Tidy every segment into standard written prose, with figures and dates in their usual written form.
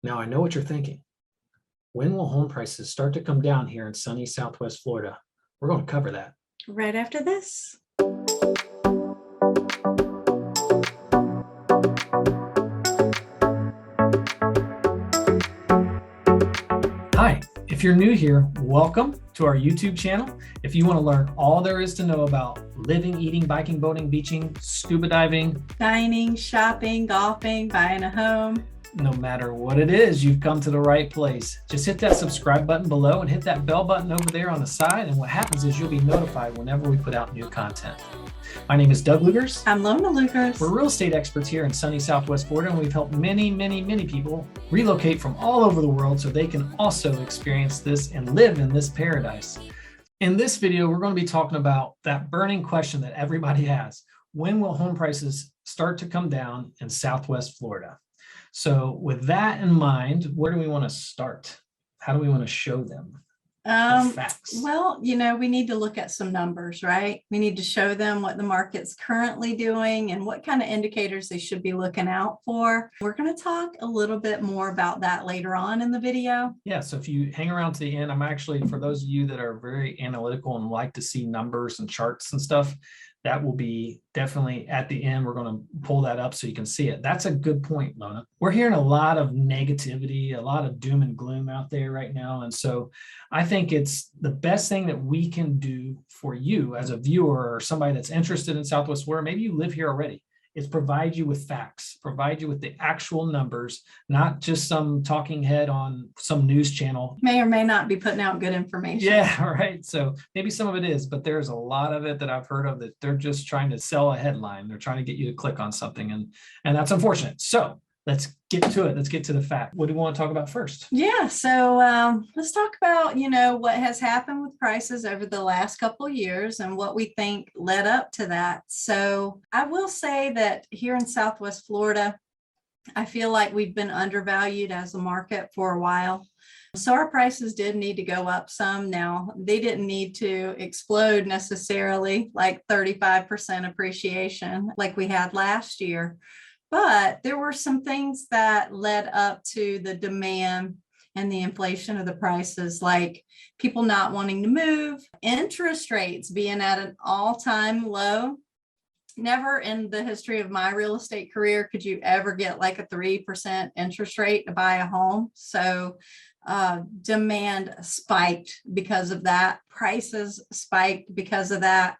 Now, I know what you're thinking. When will home prices start to come down here in sunny Southwest Florida? We're going to cover that right after this. Hi, if you're new here, welcome to our YouTube channel. If you want to learn all there is to know about living, eating, biking, boating, beaching, scuba diving, Dining, shopping, golfing, buying a home. No matter what it is, you've come to the right place. Just hit that subscribe button below and hit that bell button over there on the side. And what happens is you'll be notified whenever we put out new content. My name is Doug Lugers. I'm Lona Lugers. We're real estate experts here in sunny Southwest Florida, and we've helped many people relocate from all over the world so they can also experience this and live in this paradise. In this video, we're going to be talking about that burning question that everybody has. When will home prices start to come down in Southwest Florida? So with that in mind, where do we want to start? How do we want to show them the facts? Well, we need to look at some numbers, right? We need to show them what the market's currently doing and what kind of indicators they should be looking out for. We're going to talk a little bit more about that later on in the video. Yeah, so if you hang around to the end, I'm actually, for those of you that are very analytical and like to see numbers and charts and stuff, that will be definitely at the end. We're going to pull that up so you can see it. That's a good point, Lona. We're hearing a lot of negativity, a lot of doom and gloom out there right now. And so I think it's the best thing that we can do for you as a viewer or somebody that's interested in Southwest Florida. Maybe you live here already. Is provide you with facts, provide you with the actual numbers, not just some talking head on some news channel. May or may not be putting out good information. Yeah, right. So maybe some of it is, but there's a lot of it that I've heard of that they're just trying to sell a headline. They're trying to get you to click on something, and that's unfortunate. So let's get to it. Let's get to the fact. What do you want to talk about first? Yeah, so let's talk about, what has happened with prices over the last couple of years and what we think led up to that. So I will say that here in Southwest Florida, I feel like we've been undervalued as a market for a while. So our prices did need to go up some. Now, they didn't need to explode necessarily, like 35% appreciation like we had last year. But there were some things that led up to the demand and the inflation of the prices, like people not wanting to move, interest rates being at an all-time low. Never in the history of my real estate career could you ever get like a 3% interest rate to buy a home. So demand spiked because of that. Prices spiked because of that.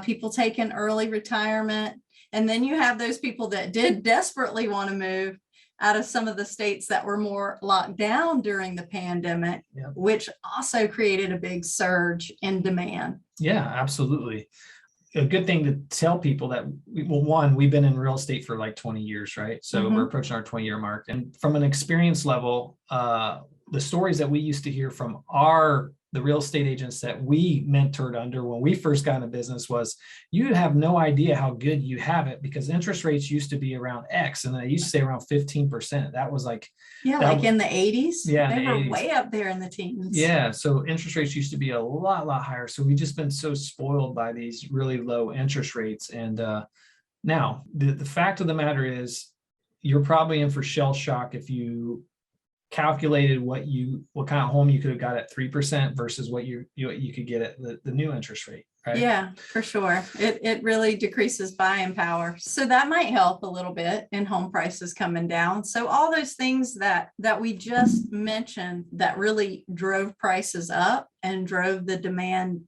People taking early retirement. And then you have those people that did desperately want to move out of some of the states that were more locked down during the pandemic, which also created a big surge in demand. Yeah, absolutely. A good thing to tell people that, we've been in real estate for like 20 years, right? So we're approaching our 20-year mark. And from an experience level, the stories that we used to hear from the real estate agents that we mentored under when we first got into business was, you have no idea how good you have it because interest rates used to be around X and they used to say around 15%. That was like, in the 80s. Yeah, they were way up there in the teens. Yeah, so interest rates used to be a lot higher. So we've just been so spoiled by these really low interest rates. And now the fact of the matter is, you're probably in for shell shock if you calculated what kind of home you could have got at 3% versus what you could get at the new interest rate, right? Yeah, for sure. It really decreases buying power. So that might help a little bit in home prices coming down. So all those things that we just mentioned that really drove prices up and drove the demand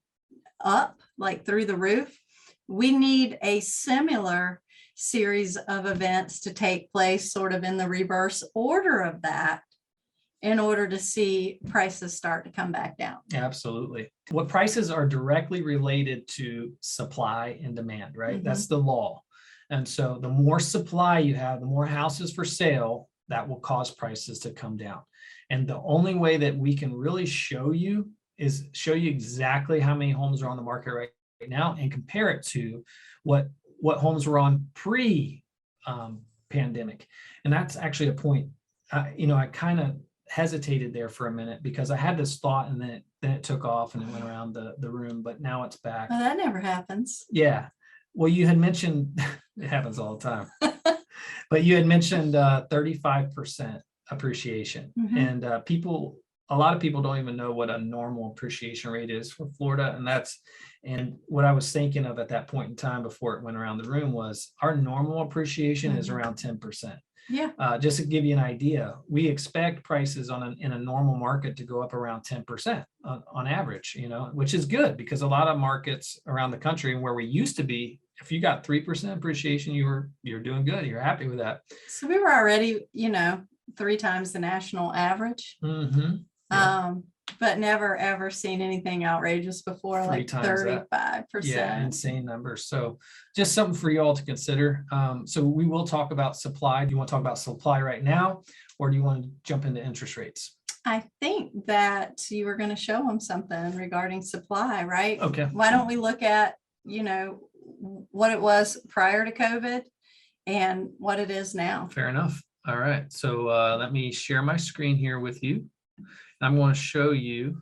up like through the roof, we need a similar series of events to take place sort of in the reverse order of that, in order to see prices start to come back down. Absolutely. What prices are directly related to supply and demand, right? That's the law. And so the more supply you have, the more houses for sale, that will cause prices to come down. And the only way that we can really show you exactly how many homes are on the market right now and compare it to what homes were on pre-pandemic. And that's actually a point, I kind of hesitated there for a minute because I had this thought and then it took off and it went around the room, but now it's back. Well, that never happens. Yeah. Well, you had mentioned, it happens all the time, but you had mentioned 35% appreciation. Mhm. And a lot of people don't even know what a normal appreciation rate is for Florida. And what I was thinking of at that point in time before it went around the room was our normal appreciation is Mhm. around 10%. Yeah. Just to give you an idea, we expect prices in a normal market to go up around 10% on average, which is good because a lot of markets around the country where we used to be, if you got 3% appreciation, you're doing good. You're happy with that. So we were already, 3 times the national average. Mm-hmm. Yeah. But never ever seen anything outrageous before, 3 like times that. 35%. Yeah, insane numbers. So just something for you all to consider. So we will talk about supply. Do you want to talk about supply right now, or do you want to jump into interest rates? I think that you were going to show them something regarding supply, right? Okay. Why don't we look at, what it was prior to COVID and what it is now? Fair enough. All right. So let me share my screen here with you. I'm going to show you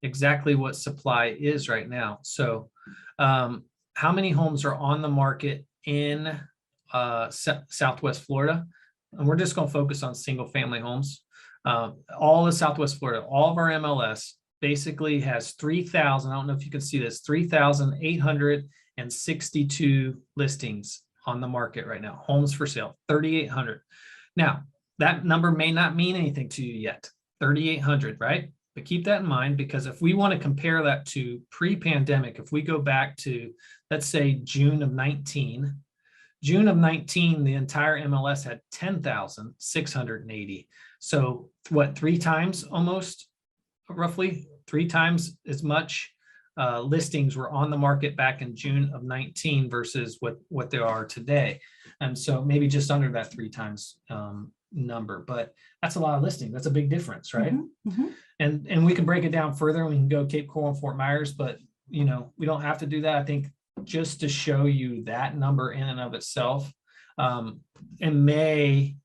exactly what supply is right now. So how many homes are on the market in Southwest Florida? And we're just going to focus on single family homes. All of Southwest Florida, all of our MLS basically has 3,000. I don't know if you can see this, 3,862 listings on the market right now. Homes for sale, 3,800. Now, that number may not mean anything to you yet, 3,800, right? But keep that in mind, because if we want to compare that to pre-pandemic, if we go back to, let's say, June of 19, the entire MLS had 10,680. So what, 3 times almost, roughly 3 times as much listings were on the market back in June of 19 versus what there are today. And so maybe just under that 3 times number, but that's a lot of listings. That's a big difference, right? Mm-hmm. Mm-hmm. And we can break it down further. We can go Cape Coral and Fort Myers, but we don't have to do that. I think just to show you that number in and of itself, in May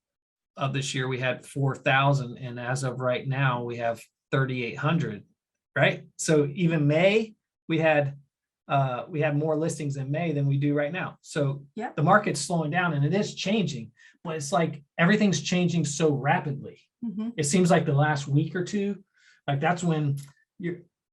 of this year, we had 4,000. And as of right now, we have 3,800, right? So even May, we had more listings in May than we do right now. So Yep. The market's slowing down and it is changing, but it's like everything's changing so rapidly. Mm-hmm. It seems like the last week or two, like that's when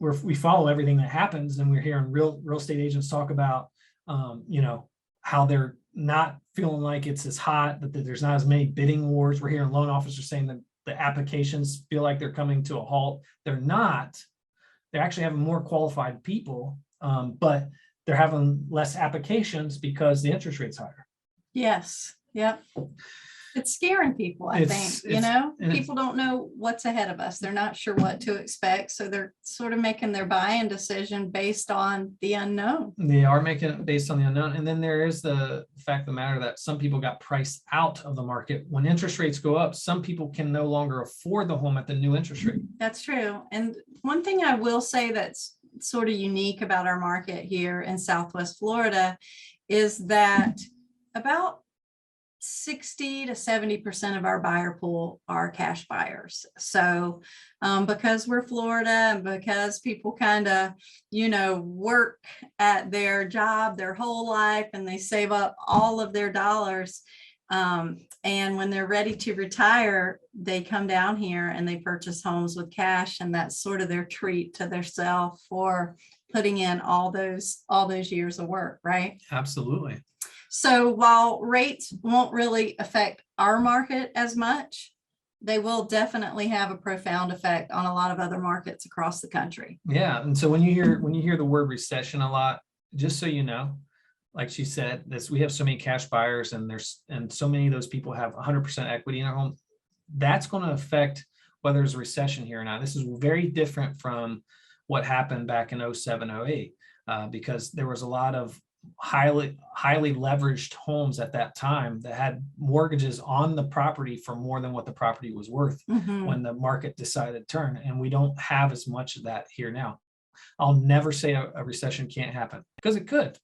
we follow everything that happens, and we're hearing real estate agents talk about, how they're not feeling like it's as hot, that there's not as many bidding wars. We're hearing loan officers saying that the applications feel like they're coming to a halt. They're not. They're actually having more qualified people, but they're having less applications because the interest rate's higher. Yes. Yep. It's scaring people, I think, people don't know what's ahead of us. They're not sure what to expect. So they're sort of making their buy-in decision based on the unknown. They are making it based on the unknown. And then there is the fact of the matter that some people got priced out of the market. When interest rates go up, some people can no longer afford the home at the new interest rate. That's true. And one thing I will say that's sort of unique about our market here in Southwest Florida is that about 60 to 70% of our buyer pool are cash buyers. So because we're Florida and because people kind of, work at their job their whole life and they save up all of their dollars. And when they're ready to retire, they come down here and they purchase homes with cash. And that's sort of their treat to themselves for putting in all those years of work, right? Absolutely. So while rates won't really affect our market as much, they will definitely have a profound effect on a lot of other markets across the country. Yeah. And so when you hear the word recession a lot, just so you know, like she said, we have so many cash buyers and so many of those people have 100% equity in their home. That's going to affect whether there's a recession here or not. This is very different from what happened back in 07, 08, because there was a lot of highly leveraged homes at that time that had mortgages on the property for more than what the property was worth when the market decided to turn. And we don't have as much of that here now. I'll never say a recession can't happen, because it could.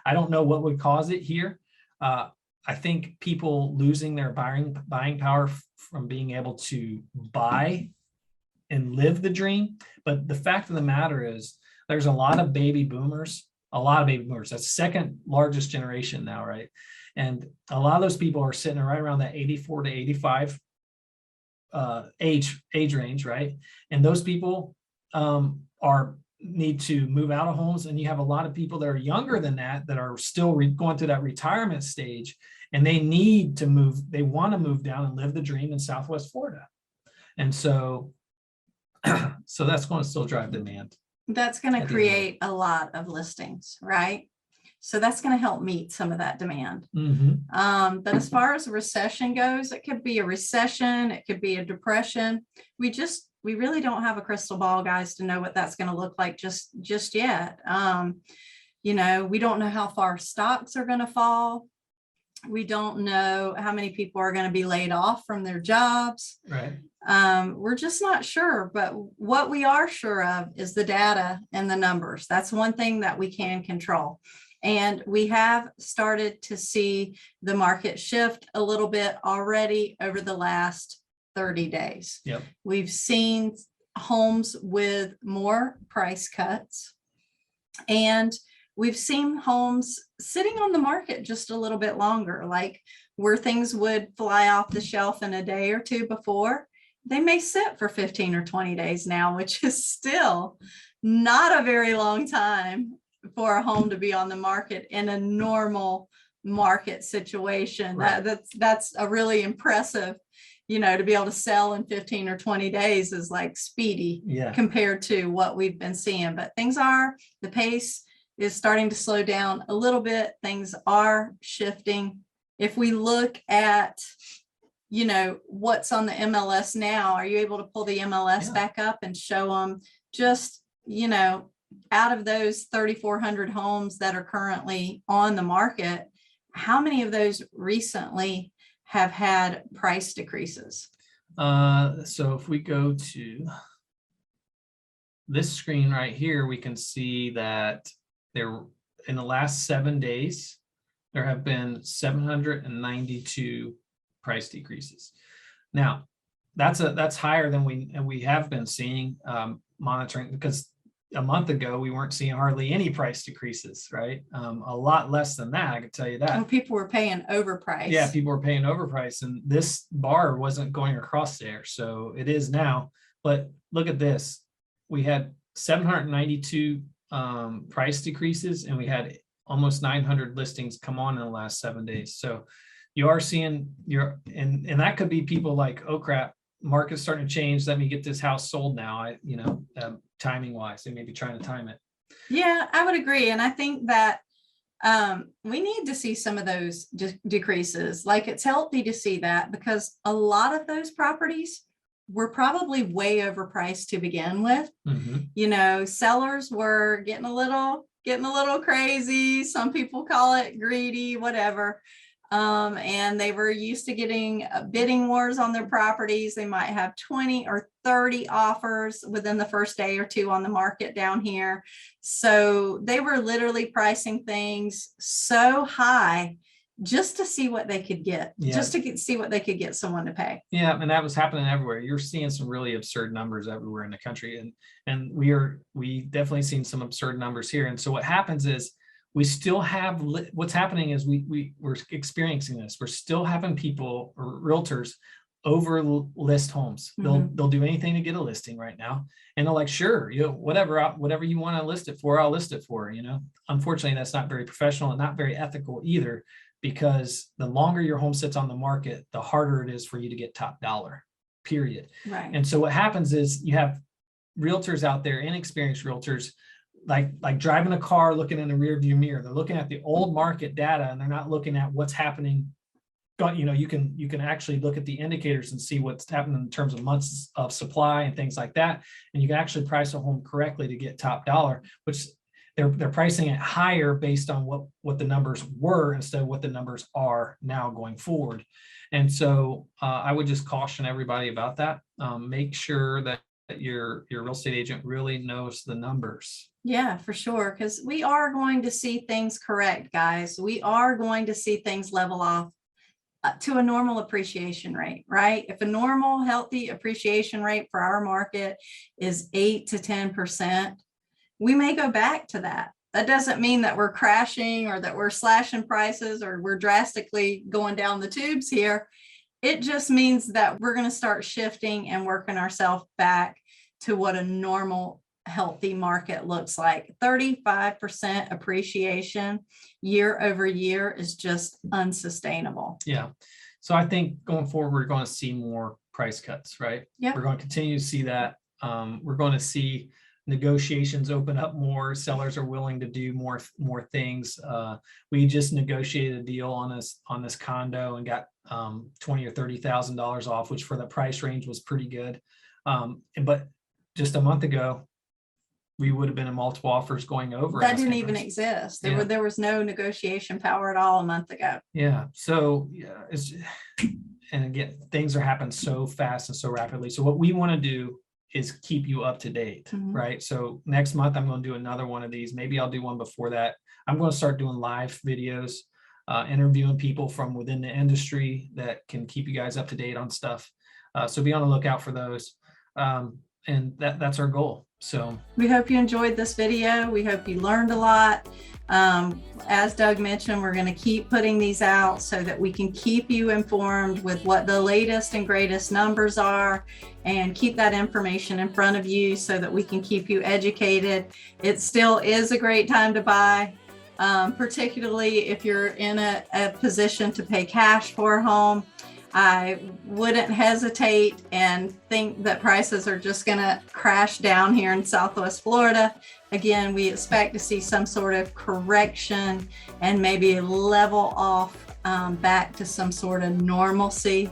I don't know what would cause it here. I think people losing their buying power from being able to buy and live the dream. But the fact of the matter is there's a lot of baby boomers. That's second largest generation now, right? And a lot of those people are sitting right around that 84 to 85 age range, right? And those people need to move out of homes. And you have a lot of people that are younger than that are still going through that retirement stage, and they need to move. They want to move down and live the dream in Southwest Florida. And so that's going to still drive demand. That's going to create a lot of listings, right? So that's going to help meet some of that demand. But as far as a recession goes, it could be a recession, it could be a depression. We really don't have a crystal ball, guys, to know what that's going to look like just yet. We don't know how far stocks are going to fall. We don't know how many people are going to be laid off from their jobs. Right. We're just not sure, but what we are sure of is the data and the numbers. That's one thing that we can control. And we have started to see the market shift a little bit already over the last 30 days. Yep. We've seen homes with more price cuts, and we've seen homes sitting on the market just a little bit longer, like where things would fly off the shelf in a day or two before. They may sit for 15 or 20 days now, which is still not a very long time for a home to be on the market in a normal market situation. Right. That's a really impressive, to be able to sell in 15 or 20 days is like speedy compared to what we've been seeing. But the pace is starting to slow down a little bit. Things are shifting. If we look at, what's on the MLS now, are you able to pull the MLS back up and show them just, out of those 3,400 homes that are currently on the market, how many of those recently have had price decreases? So if we go to this screen right here, we can see that there in the last 7 days, there have been 792 price decreases. Now, that's higher than we have been seeing, monitoring, because a month ago we weren't seeing hardly any price decreases, right? A lot less than that, I can tell you that. Oh, people were paying overprice. Yeah, people were paying overprice, and this bar wasn't going across there, so it is now. But look at this: we had 792 price decreases, and we had almost 900 listings come on in the last 7 days. So you are seeing and that could be people like, oh crap, market's starting to change, let me get this house sold now. Timing wise, they may be trying to time it. Yeah, I would agree. And I think that we need to see some of those decreases. Like, it's healthy to see that, because a lot of those properties were probably way overpriced to begin with. Sellers were getting a little crazy. Some people call it greedy, whatever. And they were used to getting bidding wars on their properties. They might have 20 or 30 offers within the first day or two on the market down here. So they were literally pricing things so high just to see what they could get, just to see what they could get someone to pay. Yeah, and that was happening everywhere. You're seeing some really absurd numbers everywhere in the country, and we definitely seen some absurd numbers here. And so what happens is, we still have, what's happening is we're experiencing this. We're still having people or realtors over list homes. They'll do anything to get a listing right now, and they're like, sure, whatever you want to list it for, I'll list it for. Unfortunately, that's not very professional and not very ethical either, because the longer your home sits on the market, the harder it is for you to get top dollar, period. Right. And so what happens is, you have realtors out there, inexperienced realtors, like driving a car, looking in the rear view mirror. They're looking at the old market data, and they're not looking at what's happening. You can actually look at the indicators and see what's happening in terms of months of supply and things like that. And you can actually price a home correctly to get top dollar, which they're pricing it higher based on what the numbers were instead of what the numbers are now going forward. And so I would just caution everybody about that. Make sure that your real estate agent really knows the numbers. Yeah, for sure. Because we are going to see things correct, guys. We are going to see things level off to a normal appreciation rate, right? If a normal, healthy appreciation rate for our market is 8 to 10%, we may go back to that. That doesn't mean that we're crashing or that we're slashing prices or we're drastically going down the tubes here. It just means that we're going to start shifting and working ourselves back to what a normal, healthy market looks like. 35% appreciation year over year is just unsustainable. Yeah. So I think going forward, we're going to see more price cuts, right? Yep. We're going to continue to see that. We're going to see negotiations open up more. Sellers are willing to do more things. We just negotiated a deal on this condo and got $20,000 or $30,000 off, which for the price range was pretty good. But just a month ago, we would have been in multiple offers going over. That didn't even exist. There was no negotiation power at all a month ago. Yeah. So yeah, and again, things are happening so fast and so rapidly. So what we want to do is keep you up to date, right? So next month, I'm going to do another one of these. Maybe I'll do one before that. I'm going to start doing live videos, interviewing people from within the industry that can keep you guys up to date on stuff. So be on the lookout for those. And that's our goal. So we hope you enjoyed this video. We hope you learned a lot. As Doug mentioned, we're going to keep putting these out so that we can keep you informed with what the latest and greatest numbers are and keep that information in front of you so that we can keep you educated. It still is a great time to buy, particularly if you're in a position to pay cash for a home. I wouldn't hesitate and think that prices are just going to crash down here in Southwest Florida. Again, we expect to see some sort of correction and maybe level off back to some sort of normalcy.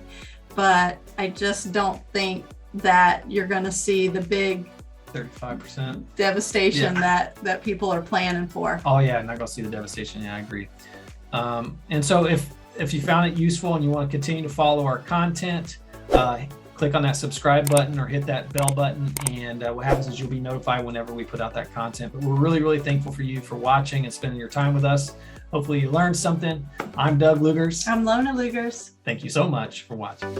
But I just don't think that you're going to see the big 35% devastation that people are planning for. Oh yeah, not going to see the devastation. Yeah, I agree. And so if you found it useful and you want to continue to follow our content, click on that subscribe button or hit that bell button. And what happens is you'll be notified whenever we put out that content. But we're really, really thankful for you for watching and spending your time with us. Hopefully you learned something. I'm Doug Lugers. I'm Lona Lugers. Thank you so much for watching.